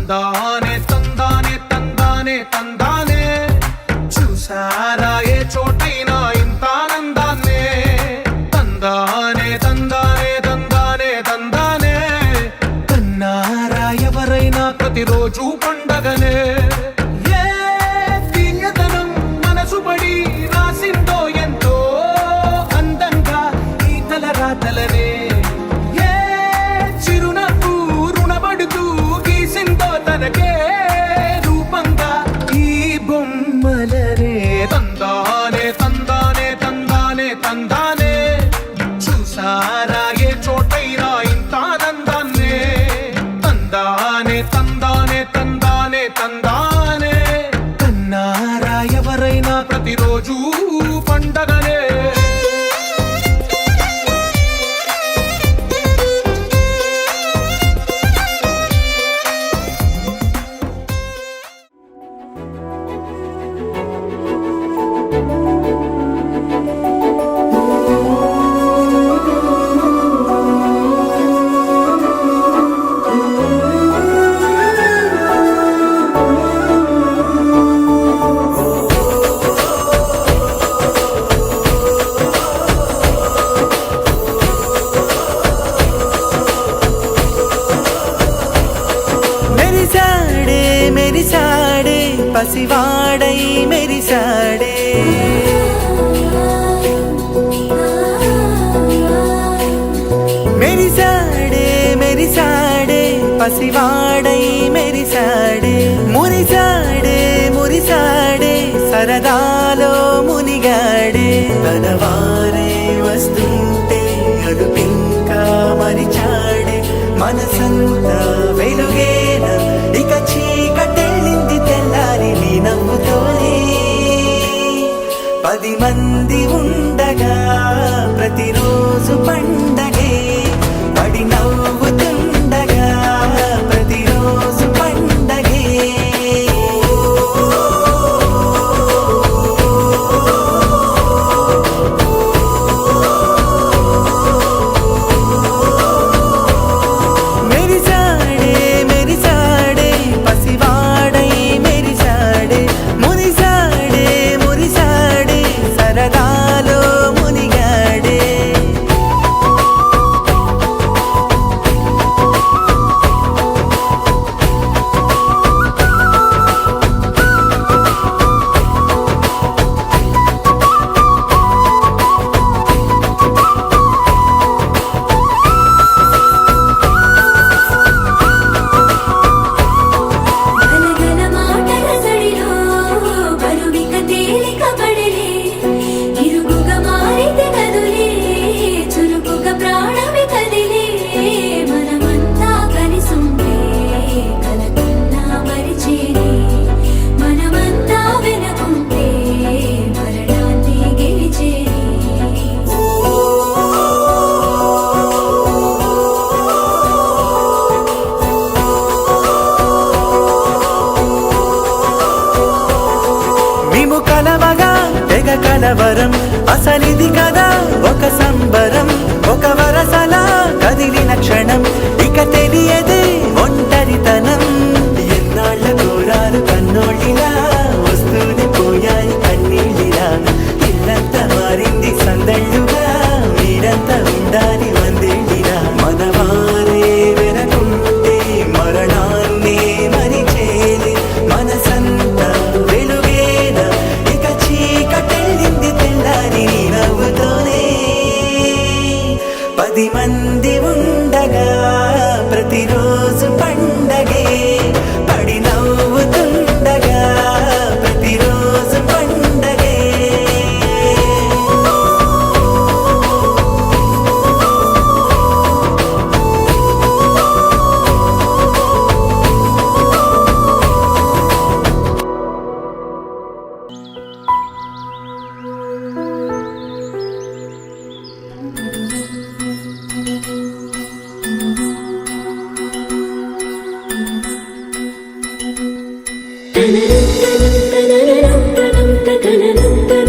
తందానే తందానే తందానే తందానే చూసారా ఏ చోటైనా ఇంత ఆనందాన్నే తందానే తందానే తందానే తందానే కన్నారా ఎవరైనా ప్రతిరోజు పండగనే తందానే తందానే తందానే తందానే చూసారా ఏ చోటైనా ఇంత ఆనందాన్నే తందానే తందానే తందానే తందానే కన్నారా ఎవరైనా ప్రతిరోజు పండగనే మెరిసాడే పసివాడై మెరిసాడే మెరిసాడే మెరిసాడే పసివాడై మెరిసాడే మురిసాడే మురిసాడే సరదాలో మునిగాడే తనవారే వస్తుంటే అదుపింకా మరిచాడే మనసంతా వెలుగేనా ఇక చీకటెళ్ళింది తెల్లారి నీ నవ్వుతోనే 10 మంది ఉండగా ప్రతిరోజు పండగే పడి నవ్వుతుండగా ప్రతిరోజు పండగే కలవరం అసలిది కదా ఒక సంబరం ఒక వరసలా కదిలిన క్షణం ఇక తెలియదే ఒంటరితనం ఎన్నాళ్ళ కోరాలు కన్నోళ్ళిలా వస్తూనే పోయాయి కన్నీళ్ళిలా ఇల్లంతా మారింది సందళ్ళుగా మీరంతా ఉండాలి వందేళ్ళిలా మనవారే వెనకుంటే మరణాన్నే మరిచేది మనసంతా వెలుగేనా ఇక చీకటెళ్ళింది తెల్లారి నవ్వుతోనే 10 మంది ఉండగా ప్రతిరోజు పండగే పడి నవ్వుతుండగా ప్రతిరోజు పండగే Tananam tananam tananam tananam